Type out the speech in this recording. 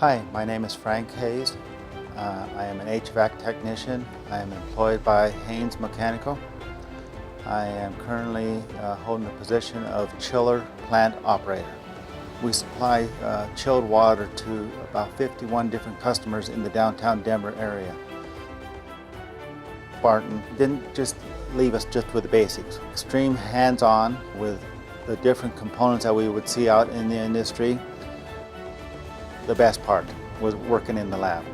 Hi, my name is Frank Hayes. I am an HVAC technician. I am employed by Haynes Mechanical. I am currently holding the position of chiller plant operator. We supply chilled water to about 51 different customers in the downtown Denver area. Spartan didn't just leave us just with the basics. Extreme hands-on with the different components that we would see out in the industry. The best part was working in the lab.